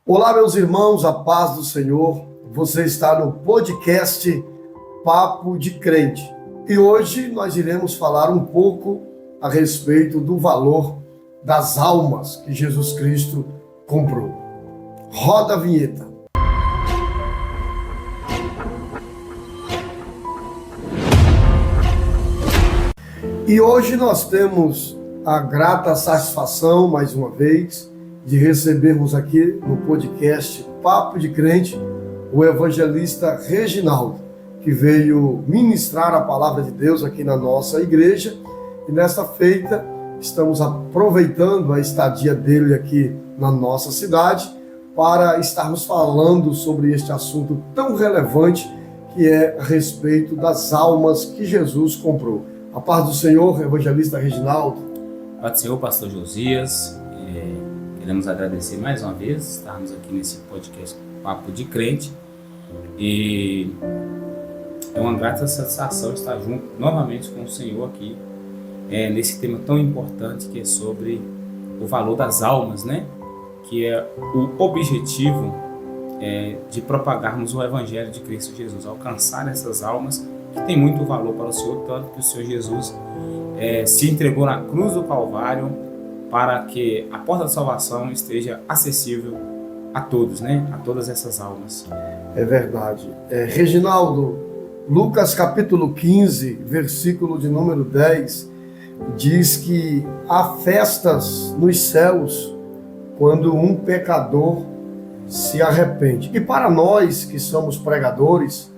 Olá, meus irmãos, a paz do Senhor. Você está no podcast Papo de Crente. E hoje nós iremos falar um pouco a respeito do valor das almas que Jesus Cristo comprou. Roda a vinheta. E hoje nós temos a grata satisfação, mais uma vez, de recebermos aqui no podcast Papo de Crente o evangelista Reginaldo, que veio ministrar a palavra de Deus aqui na nossa igreja. E nesta feita estamos aproveitando a estadia dele aqui na nossa cidade para estarmos falando sobre este assunto tão relevante que é a respeito das almas que Jesus comprou. A paz do Senhor, evangelista Reginaldo. Paz do Senhor, pastor Josias. Queremos agradecer mais uma vez estarmos aqui nesse podcast Papo de Crente. E é uma grata satisfação estar junto novamente com o Senhor aqui, nesse tema tão importante que é sobre o valor das almas, né? Que é o objetivo de propagarmos o Evangelho de Cristo Jesus, alcançar essas almas que tem muito valor para o Senhor, tanto que o Senhor Jesus se entregou na cruz do Calvário para que a porta da salvação esteja acessível a todos, né? A todas essas almas. É verdade. Reginaldo, Lucas capítulo 15, versículo de número 10, diz que há festas nos céus quando um pecador se arrepende. E para nós que somos pregadores,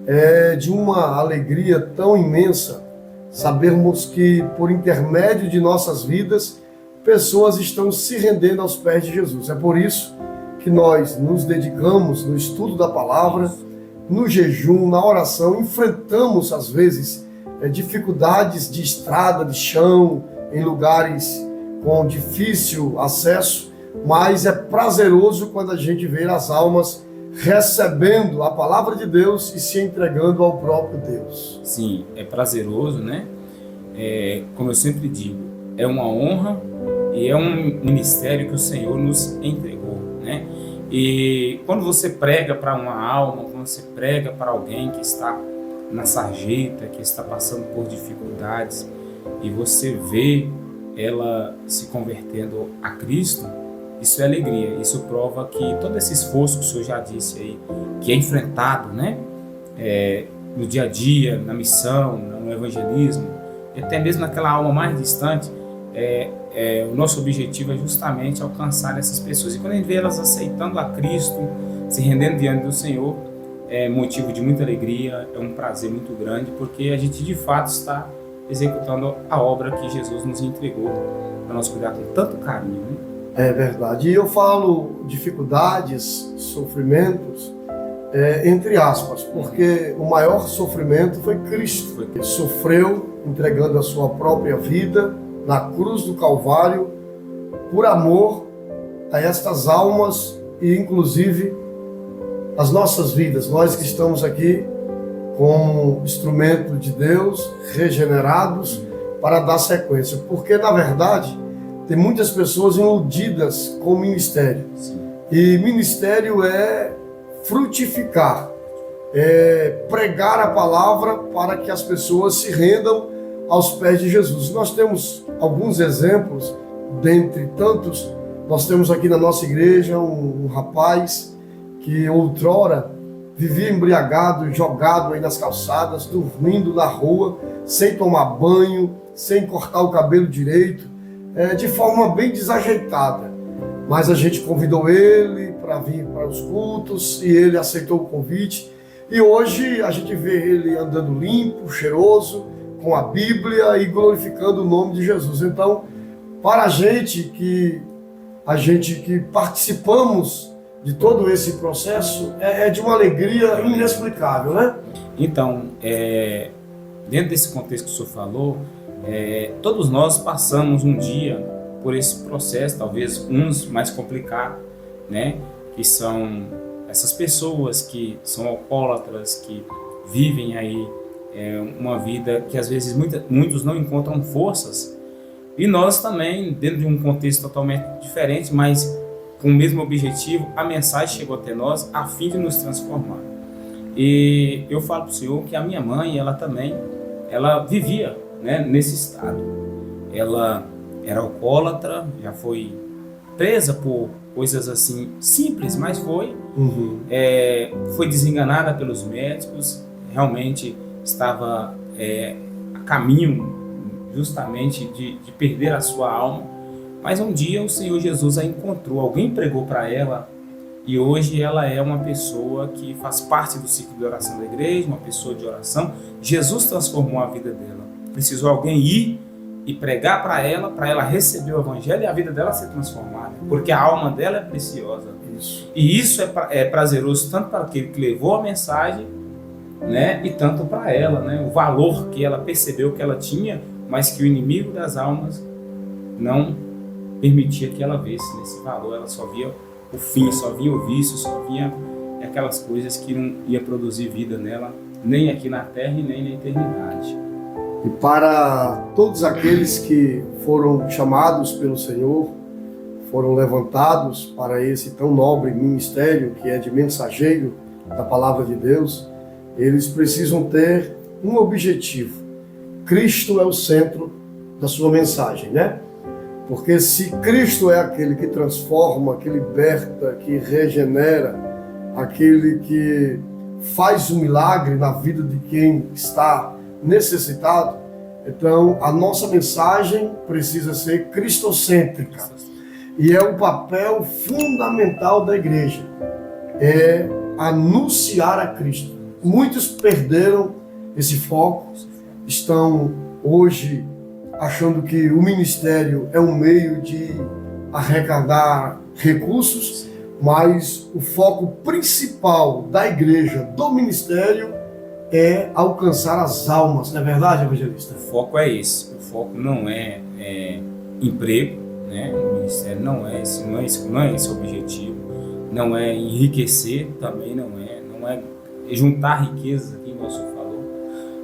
é de uma alegria tão imensa sabermos que, por intermédio de nossas vidas, pessoas estão se rendendo aos pés de Jesus. É por isso que nós nos dedicamos no estudo da palavra, no jejum, na oração, enfrentamos às vezes dificuldades de estrada, de chão, em lugares com difícil acesso, mas é prazeroso quando a gente vê as almas recebendo a palavra de Deus e se entregando ao próprio Deus. Sim, é prazeroso, né? Como eu sempre digo, é uma honra e é um ministério que o Senhor nos entregou, né? E quando você prega para uma alma, quando você prega para alguém que está na sarjeta, que está passando por dificuldades, e você vê ela se convertendo a Cristo, isso é alegria. Isso prova que todo esse esforço que o Senhor já disse aí, que é enfrentado, né? No dia a dia, na missão, no evangelismo, e até mesmo naquela alma mais distante, o nosso objetivo é justamente alcançar essas pessoas. E quando a gente vê elas aceitando a Cristo, se rendendo diante do Senhor, é motivo de muita alegria, é um prazer muito grande, porque a gente de fato está executando a obra que Jesus nos entregou para nós cuidar com tanto carinho, né? É verdade. E eu falo dificuldades, sofrimentos, entre aspas, porque o maior sofrimento foi Cristo. Ele sofreu entregando a sua própria vida na cruz do Calvário, por amor a estas almas e inclusive as nossas vidas. Nós que estamos aqui como instrumento de Deus, regenerados, para dar sequência. Porque, na verdade, tem muitas pessoas iludidas com o ministério. Sim. E ministério é frutificar, é pregar a palavra para que as pessoas se rendam aos pés de Jesus. Nós temos alguns exemplos, dentre tantos. Nós temos aqui na nossa igreja um rapaz que outrora vivia embriagado, jogado aí nas calçadas, dormindo na rua, sem tomar banho, sem cortar o cabelo direito, de forma bem desajeitada. Mas a gente convidou ele para vir para os cultos e ele aceitou o convite. E hoje a gente vê ele andando limpo, cheiroso, com a Bíblia e glorificando o nome de Jesus. Então, para a gente que participamos de todo esse processo, é de uma alegria inexplicável, né? Então, dentro desse contexto que o senhor falou, todos nós passamos um dia por esse processo, talvez uns mais complicados, né? Que são essas pessoas que são alcoólatras, que vivem aí uma vida que às vezes muitos não encontram forças. E nós também, dentro de um contexto totalmente diferente, mas com o mesmo objetivo, a mensagem chegou até nós a fim de nos transformar. E eu falo para o senhor que a minha mãe, ela também, ela vivia, né, nesse estado. Ela era alcoólatra, já foi presa por coisas assim simples, mas foi desenganada pelos médicos, realmente estava a caminho justamente de perder a sua alma, mas um dia o Senhor Jesus a encontrou, alguém pregou para ela, e hoje ela é uma pessoa que faz parte do ciclo de oração da igreja, uma pessoa de oração. Jesus transformou a vida dela, precisou alguém ir e pregar para ela receber o evangelho e a vida dela ser transformada, porque a alma dela é preciosa. E isso é prazeroso tanto para aquele que levou a mensagem, né, e tanto para ela, né, o valor que ela percebeu que ela tinha, mas que o inimigo das almas não permitia que ela visse nesse valor. Ela só via o fim, só via o vício, só via aquelas coisas que não ia produzir vida nela, nem aqui na terra e nem na eternidade. E para todos aqueles que foram chamados pelo Senhor, foram levantados para esse tão nobre ministério que é de mensageiro da palavra de Deus, eles precisam ter um objetivo. Cristo é o centro da sua mensagem, né? Porque se Cristo é aquele que transforma, que liberta, que regenera, aquele que faz um milagre na vida de quem está necessitado, então a nossa mensagem precisa ser cristocêntrica. E é o papel fundamental da igreja, é anunciar a Cristo. Muitos perderam esse foco, estão hoje achando que o ministério é um meio de arrecadar recursos, mas o foco principal da igreja, do ministério, é alcançar as almas, não é verdade, evangelista? O foco é esse, o foco não é emprego, né? O ministério não é esse o objetivo, não é enriquecer, também não é juntar riquezas, aqui o nosso falou,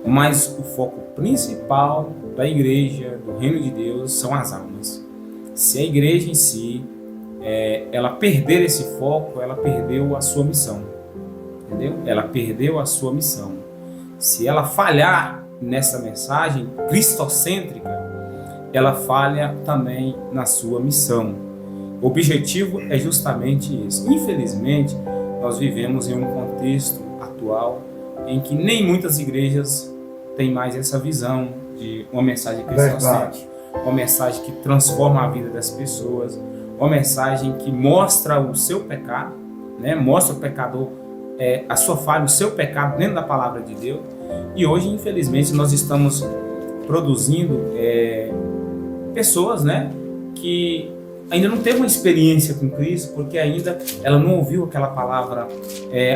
mas o foco principal da igreja, do reino de Deus, são as almas. Se a igreja em si, ela perder esse foco, ela perdeu a sua missão, entendeu? Ela perdeu a sua missão. Se ela falhar nessa mensagem cristocêntrica, ela falha também na sua missão. O objetivo é justamente isso. Infelizmente, nós vivemos em um contexto atual em que nem muitas igrejas têm mais essa visão de uma mensagem cristocêntrica, uma mensagem que transforma a vida das pessoas, uma mensagem que mostra o seu pecado, né? Mostra o pecador, a sua falha, o seu pecado dentro da palavra de Deus. E hoje, infelizmente, nós estamos produzindo pessoas, né, que ainda não teve uma experiência com Cristo, porque ainda ela não ouviu aquela palavra,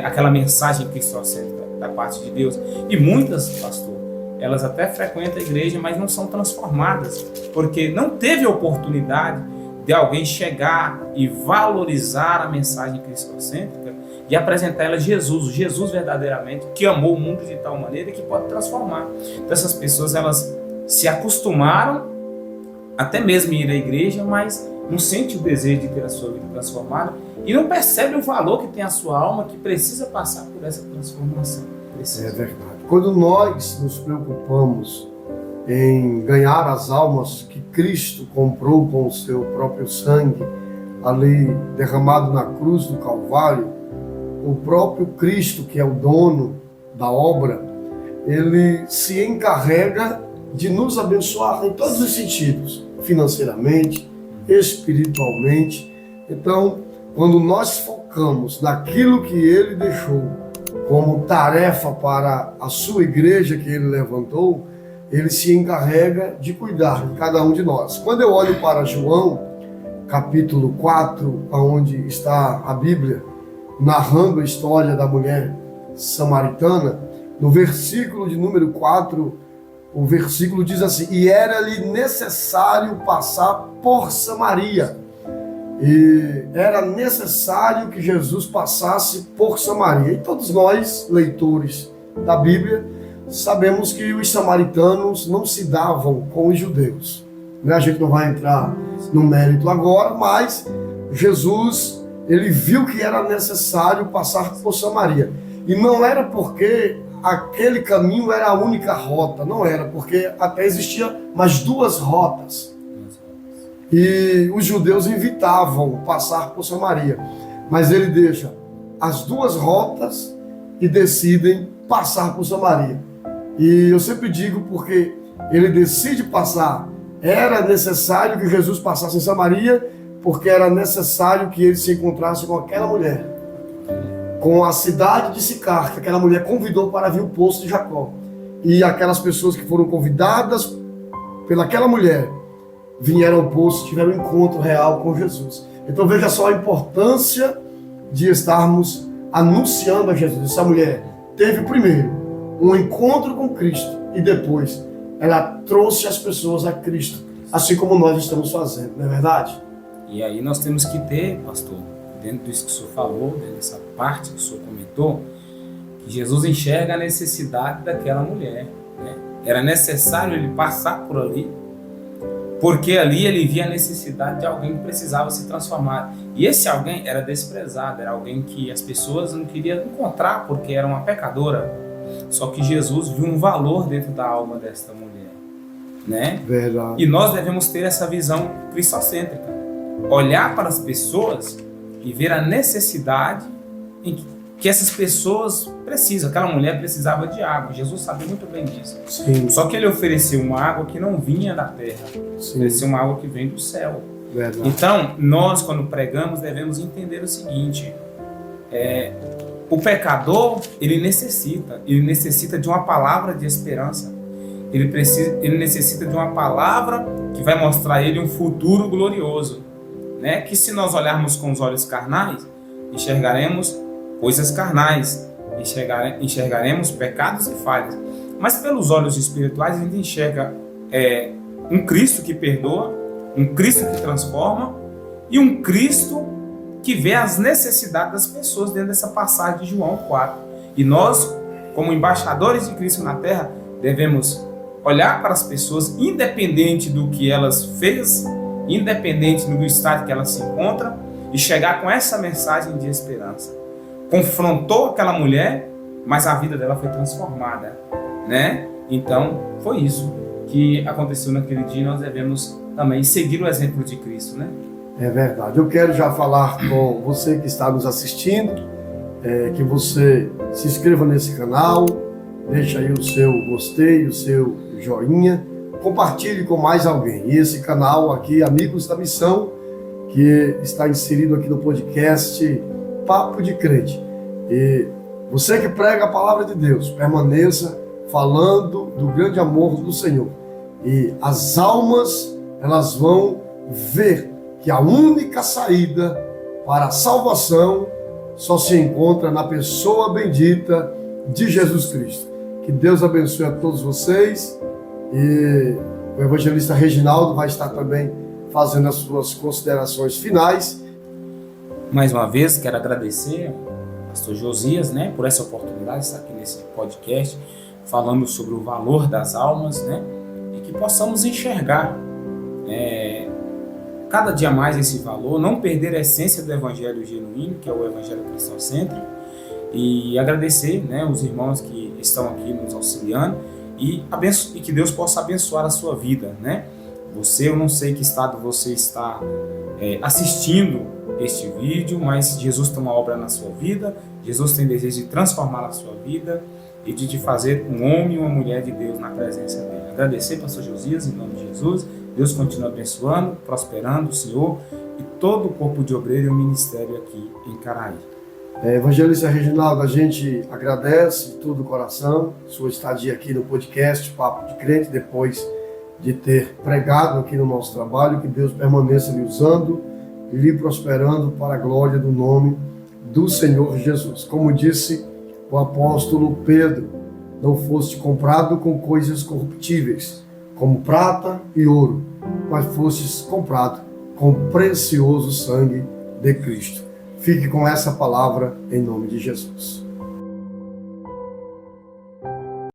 aquela mensagem cristocêntrica da parte de Deus. E muitas, pastor, elas até frequentam a igreja, mas não são transformadas, porque não teve a oportunidade de alguém chegar e valorizar a mensagem cristocêntrica e apresentar ela a Jesus, o Jesus verdadeiramente, que amou o mundo de tal maneira que pode transformar. Então essas pessoas, elas se acostumaram até mesmo em ir à igreja, mas não sente o desejo de ter a sua vida transformada e não percebe o valor que tem a sua alma, que precisa passar por essa transformação. É verdade. Quando nós nos preocupamos em ganhar as almas que Cristo comprou com o seu próprio sangue, ali derramado na cruz do Calvário, o próprio Cristo, que é o dono da obra, ele se encarrega de nos abençoar em todos os sentidos, financeiramente, espiritualmente. Então, quando nós focamos naquilo que ele deixou como tarefa para a sua igreja que ele levantou, ele se encarrega de cuidar de cada um de nós. Quando eu olho para João, capítulo 4, onde está a Bíblia, narrando a história da mulher samaritana, no versículo de número 4, o versículo diz assim: e era-lhe necessário passar por Samaria. E era necessário que Jesus passasse por Samaria. E todos nós, leitores da Bíblia, sabemos que os samaritanos não se davam com os judeus. A gente não vai entrar no mérito agora, mas Jesus, ele viu que era necessário passar por Samaria. E não era porque aquele caminho era a única rota, não era, porque até existia mais 2 rotas. E os judeus evitavam passar por Samaria. Mas ele deixa as 2 rotas e decidem passar por Samaria. E eu sempre digo porque ele decide passar. Era necessário que Jesus passasse em Samaria, porque era necessário que ele se encontrasse com aquela mulher, com a cidade de Sicar, que aquela mulher convidou para vir ao poço de Jacó. E aquelas pessoas que foram convidadas pelaquela mulher vieram ao poço, tiveram um encontro real com Jesus. Então veja só a importância de estarmos anunciando a Jesus. Essa mulher teve primeiro um encontro com Cristo e depois ela trouxe as pessoas a Cristo, assim como nós estamos fazendo, não é verdade? E aí nós temos que ter, pastor, dentro disso que o senhor falou, dentro dessa parte que o senhor comentou, que Jesus enxerga a necessidade daquela mulher, né? Era necessário ele passar por ali, porque ali ele via a necessidade de alguém que precisava se transformar. E esse alguém era desprezado, era alguém que as pessoas não queriam encontrar porque era uma pecadora. Só que Jesus viu um valor dentro da alma desta mulher, né? Verdade. E nós devemos ter essa visão cristocêntrica. Olhar para as pessoas e ver a necessidade em que essas pessoas precisam. Aquela mulher precisava de água. Jesus sabia muito bem disso. Sim. Só que ele ofereceu uma água que não vinha da terra. Sim. Ofereceu uma água que vem do céu. Verdade. Então, nós, quando pregamos, devemos entender o seguinte. O pecador, ele necessita de uma palavra de esperança. Ele necessita de uma palavra que vai mostrar a ele um futuro glorioso, né? Que se nós olharmos com os olhos carnais, enxergaremos coisas carnais, enxergaremos pecados e falhas. Mas pelos olhos espirituais a gente enxerga um Cristo que perdoa, um Cristo que transforma e um Cristo que vê as necessidades das pessoas dentro dessa passagem de João 4. E nós, como embaixadores de Cristo na terra, devemos olhar para as pessoas, independente do que elas fez, independente do estado que elas se encontram, e chegar com essa mensagem de esperança. Confrontou aquela mulher, mas a vida dela foi transformada, né? Então, foi isso que aconteceu naquele dia. Nós devemos também seguir o exemplo de Cristo, né? É verdade. Eu quero já falar com você que está nos assistindo, que você se inscreva nesse canal, deixe aí o seu gostei, o seu joinha, compartilhe com mais alguém. E esse canal aqui, Amigos da Missão, que está inserido aqui no podcast Papo de Crente. E você que prega a palavra de Deus, permaneça falando do grande amor do Senhor. E as almas, elas vão ver que a única saída para a salvação só se encontra na pessoa bendita de Jesus Cristo. Que Deus abençoe a todos vocês. E o evangelista Reginaldo vai estar também fazendo as suas considerações finais. Mais uma vez, quero agradecer ao pastor Josias, né, por essa oportunidade de estar aqui nesse podcast, falando sobre o valor das almas, né, e que possamos enxergar cada dia mais esse valor, não perder a essência do evangelho genuíno, que é o evangelho cristocêntrico, e agradecer, né, os irmãos que estão aqui nos auxiliando, e que Deus possa abençoar a sua vida, né? Eu não sei que estado você está assistindo este vídeo, mas Jesus tem uma obra na sua vida, Jesus tem desejo de transformar a sua vida e de te fazer um homem e uma mulher de Deus na presença dele. Agradecer, pastor Josias, em nome de Jesus. Deus continua abençoando, prosperando o Senhor e todo o corpo de obreiro e o ministério aqui em Caraí. Evangelista Reginaldo, a gente agradece de todo o coração sua estadia aqui no podcast Papo de Crente, depois de ter pregado aqui no nosso trabalho. Que Deus permaneça lhe usando e lhe prosperando para a glória do nome do Senhor Jesus. Como disse o apóstolo Pedro, não foste comprado com coisas corruptíveis, como prata e ouro, mas fostes comprado com o precioso sangue de Cristo. Fique com essa palavra em nome de Jesus.